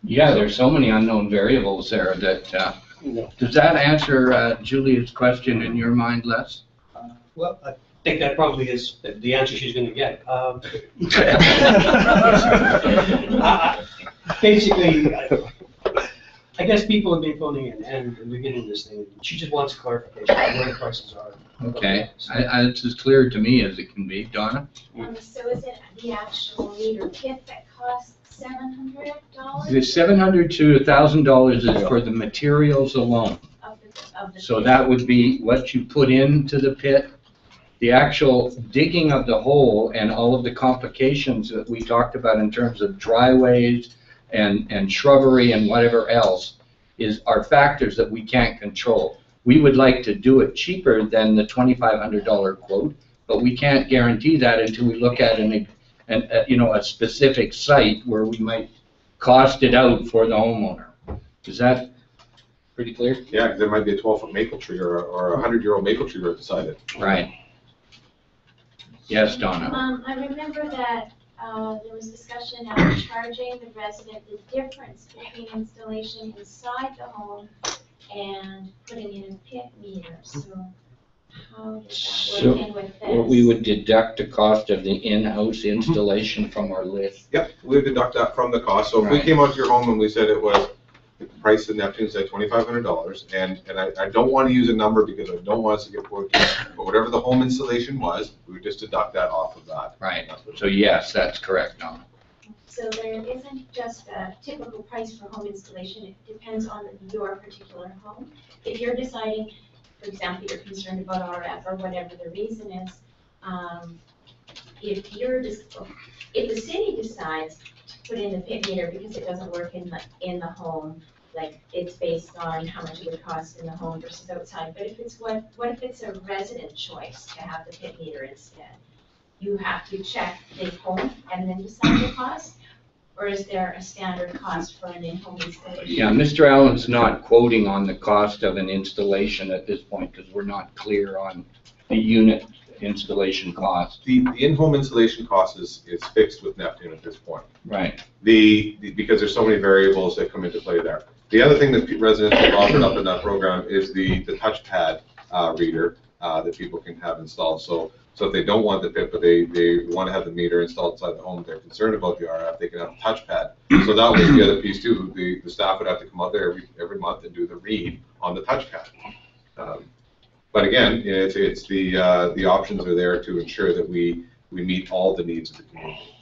Yeah, there's so many unknown variables there that, does that answer Julia's question in your mind, Les?
Well, I think that probably is the answer she's going to get. Basically, I guess people have been phoning in and we're getting this thing. She just wants clarification on where the prices are.
Okay, it's as clear to me as it can be. Donna?
So is it the actual meter pit that costs $700?
The $700 to $1,000 is for the materials alone.
Of the
So
pit?
that would be what you put into the pit. The actual digging of the hole and all of the complications that we talked about in terms of dryways and shrubbery and whatever else are factors that we can't control. We would like to do it cheaper than the $2,500 quote, but we can't guarantee that until we look at a specific site where we might cost it out for the homeowner. Is that pretty clear?
Yeah, because there might be a 12-foot maple tree or a 100-year-old maple tree right beside it.
Right. Yes, Donna.
I remember that there was discussion of charging the resident the difference between installation inside the home and putting in a pit meter. So how does that work in with this?
We would deduct the cost of the in-house installation from our list.
Yep, we would deduct that from the cost. So if we came out to your home and we said it was, the price of Neptune said $2,500, and I don't want to use a number because I don't want us to get quoted, but whatever the home installation was, we would just deduct that off of that.
Right, so yes, that's correct, Donna.
So there isn't just a typical price for home installation, it depends on your particular home. If you're deciding, for example, you're concerned about RF or whatever the reason is, if the city decides to put in the pit meter because it doesn't work in the home, like it's based on how much it would cost in the home versus outside, but if it's what if it's a resident choice to have the pit meter instead? You have to check the home and then decide the cost? Or is there a standard cost for an in-home installation?
Yeah, Mr. Allen's not quoting on the cost of an installation at this point because we're not clear on the unit installation cost.
The in-home installation cost is fixed with Neptune at this point.
Right.
Because there's so many variables that come into play there. The other thing that residents have offered up in that program is the touchpad reader that people can have installed. So if they don't want the pit, but they want to have the meter installed inside the home, they're concerned about the RF, they can have a touchpad. So that was the other piece too. The staff would have to come out there every month and do the read on the touchpad. But again, it's the options are there to ensure that we meet all the needs of the community.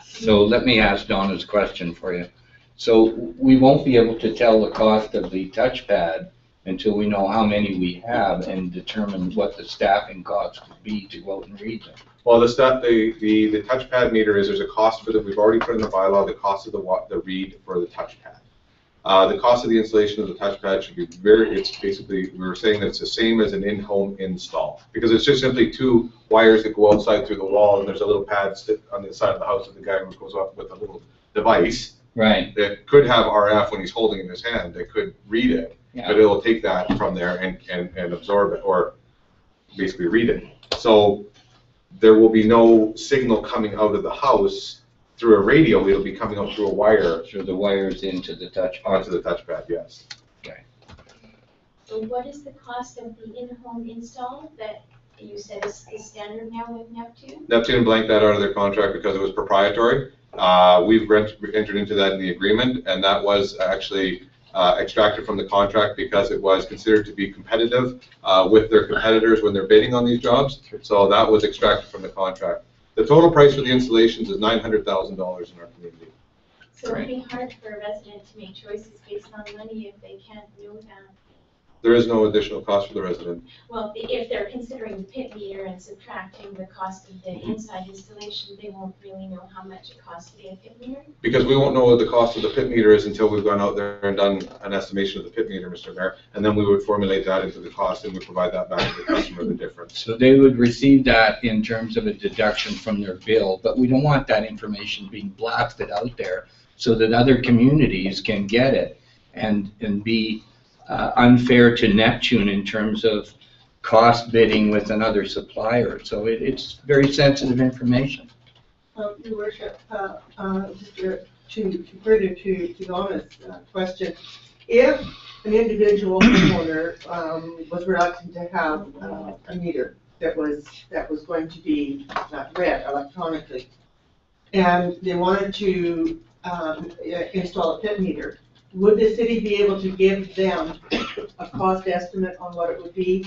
So let me ask Donna's question for you. So we won't be able to tell the cost of the touchpad until we know how many we have and determine what the staffing cost would be to go out and read them.
Well, the touchpad meter there's a cost for that. We've already put in the bylaw the cost of the read for the touchpad. The cost of the installation of the touchpad should be it's basically, we were saying that it's the same as an in-home install, because it's just simply two wires that go outside through the wall, and there's a little pad on the side of the house that the guy goes up with a little device.
Right.
That could have RF when he's holding it in his hand, that could read it, but it'll take that from there and absorb it, or basically read it. So there will be no signal coming out of the house through a radio, it'll be coming out through a wire.
Through the wires into the touchpad.
Onto the touchpad, yes.
Okay.
So what is the cost of the in-home install that you said is standard now with Neptune?
Neptune blanked that out of their contract because it was proprietary. We've entered into that in the agreement, and that was actually extracted from the contract because it was considered to be competitive with their competitors when they're bidding on these jobs. So that was extracted from the contract. The total price for the installations is $900,000 in our community.
So it'd be hard for a resident to make choices based on money if they can't know that.
There is no additional cost for the resident.
Well, if they're considering the pit meter and subtracting the cost of the inside installation, they won't really know how much it costs to get a pit meter.
Because we won't know what the cost of the pit meter is until we've gone out there and done an estimation of the pit meter, Mr. Mayor, and then we would formulate that into the cost and we provide that back to the customer, the difference.
So they would receive that in terms of a deduction from their bill, but we don't want that information being blasted out there so that other communities can get it and be unfair to Neptune in terms of cost bidding with another supplier. So it's very sensitive information.
Your Worship, just to further to Donna's question, if an individual homeowner was reluctant to have a meter that was going to be read electronically, and they wanted to install a pit meter, would the city be able to give them a cost estimate on what it would be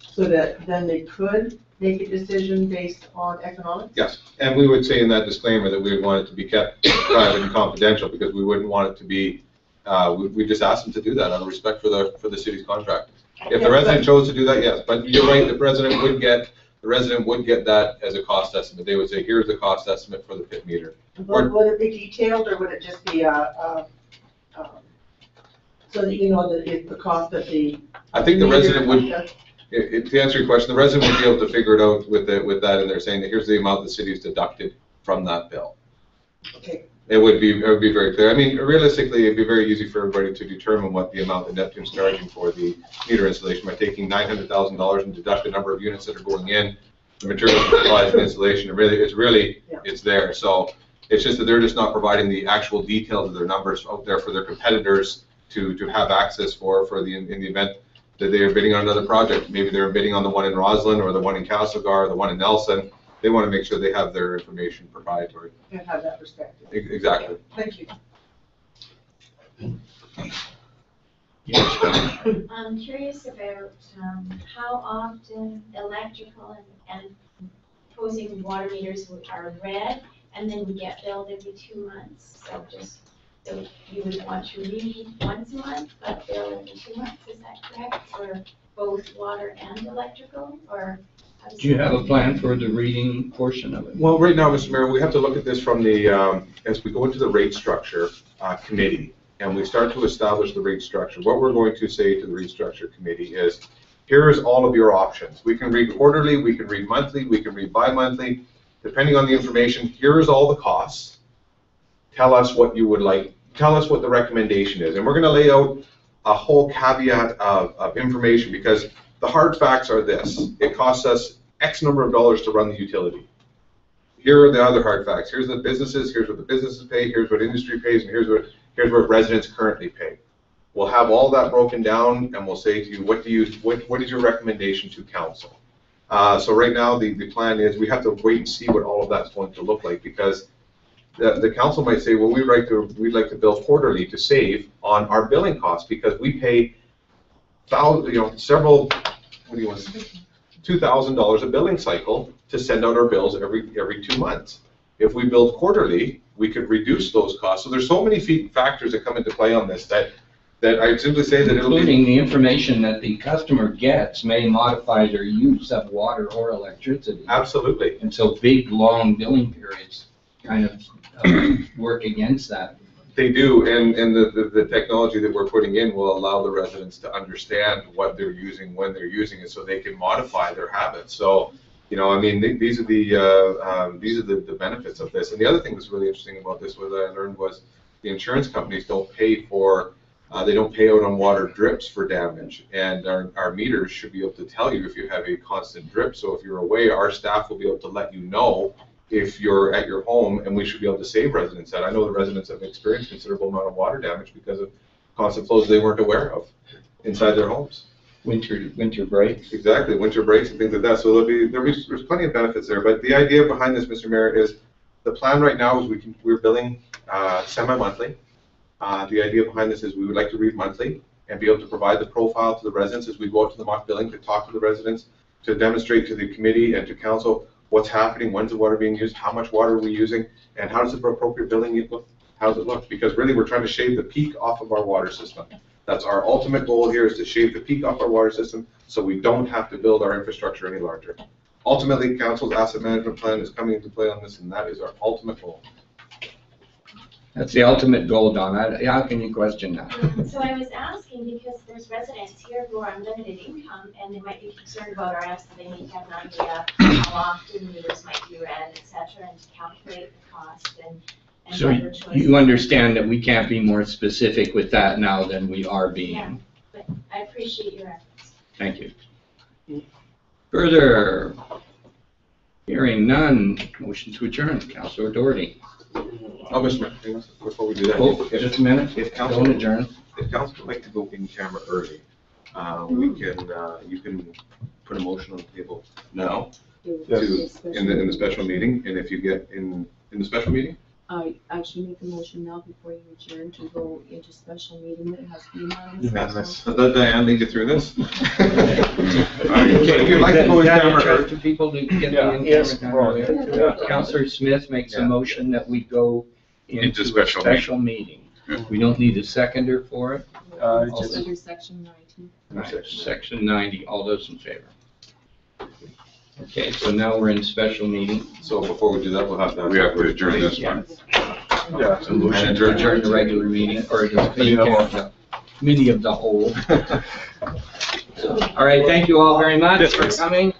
so that then they could make a decision based on economics?
Yes, and we would say in that disclaimer that we would want it to be kept private and confidential because we wouldn't want it to be, we just asked them to do that out of respect for the city's contract. If the resident chose to do that, yes, but you're right, the resident would get that as a cost estimate. They would say, here's the cost estimate for the pit meter.
Would it be detailed or would it just be so that you know the cost of the?
I think the resident would, to answer your question, the resident would be able to figure it out with that, and they're saying that here's the amount the city's deducted from that bill.
Okay.
It would be very clear. I mean, realistically, it'd be very easy for everybody to determine what the amount that Neptune's charging for the meter installation by taking $900,000 and deduct the number of units that are going in, the materials, supplies, and installation. It's there. So it's just that they're just not providing the actual details of their numbers out there for their competitors to have access for in the event that they are bidding on another project. Maybe they're bidding on the one in Roslyn or the one in Castlegar or the one in Nelson. They want to make sure they have their information proprietary.
And have that perspective.
Exactly.
Thank you.
I'm curious about how often electrical and posing water meters are read, and then we get billed every 2 months. So you would want to read once a month, but bill every 2 months. Is that correct for both water and electrical, or?
Do you have a plan for the reading portion of it?
Well, right now, Mr. Mayor, we have to look at this from the, as we go into the rate structure committee, and we start to establish the rate structure. What we're going to say to the rate structure committee is, here's all of your options. We can read quarterly, we can read monthly, we can read bi-monthly. Depending on the information, here's all the costs. Tell us what you would like. Tell us what the recommendation is. And we're going to lay out a whole caveat of information, because the hard facts are this. It costs us X number of dollars to run the utility. Here are the other hard facts. Here's the businesses, here's what the businesses pay, here's what industry pays, and here's what residents currently pay. We'll have all that broken down, and we'll say to you, what is your recommendation to council? So right now, the plan is we have to wait and see what all of that's going to look like, because the council might say, well, we'd like to bill quarterly to save on our billing costs, because we pay several, what do you want to say, $2,000 a billing cycle to send out our bills every 2 months. If we billed quarterly, we could reduce those costs. So there's so many factors that come into play on this that I'd simply say that
including the information that the customer gets may modify their use of water or electricity.
Absolutely.
And so big, long billing periods kind of work against that.
They do, and the technology that we're putting in will allow the residents to understand what they're using, when they're using it, so they can modify their habits. So, you know, I mean, these are the benefits of this. And the other thing that's really interesting about this, what I learned, was the insurance companies don't pay for, they don't pay out on water drips for damage. And our meters should be able to tell you if you have a constant drip. So if you're away, our staff will be able to let you know if you're at your home, and we should be able to save residents that. I know the residents have experienced considerable amount of water damage because of constant flows they weren't aware of inside their homes.
Winter breaks.
Exactly, winter breaks and things like that. So there's plenty of benefits there. But the idea behind this, Mr. Mayor, is the plan right now is we're billing semi-monthly. The idea behind this is we would like to read monthly and be able to provide the profile to the residents as we go out to the mock billing to talk to the residents, to demonstrate to the committee and to council what's happening, when's the water being used, how much water are we using, and how does the appropriate billing look, how does it look? Because really we're trying to shave the peak off of our water system. That's our ultimate goal here, is to shave the peak off our water system so we don't have to build our infrastructure any larger. Ultimately, council's asset management plan is coming into play on this, and that is our ultimate goal.
That's the ultimate goal, Don. How can you question that?
So I was asking because there's residents here who are on limited income, and they might be concerned about our estimating to have an idea how often meters might be read, et cetera, and to calculate the cost and
So
other choices.
you understand that we can't be more specific with that now than we are being.
Yeah, but I appreciate your efforts.
Thank you. Further, hearing none, motion to adjourn. Councilor Doherty.
Oh, Mr. Mayor, before we do that,
Oh, just a minute.
If council
Don't adjourn.
If council would like to go in camera early, we can, you can put a motion on the table now in the special meeting, and if you get in the special meeting?
I actually make a motion now before you adjourn to go into special meeting that has to be
Unanimous. Let Diane lead you through this.
Okay,
if you'd like to go in camera
charge to people to get the in
Yes,
camera down. Councilor Smith makes a motion that we go into a special meeting. We don't need a seconder for it.
Just under section 90.
Right, section 90, all those in favor? Okay, so now we're in special meeting.
So before we do that, we'll have to.
We have to adjourn this one.
Yeah.
So motion to adjourn the regular meeting, or the committee of the whole. All right, thank you all very much for coming.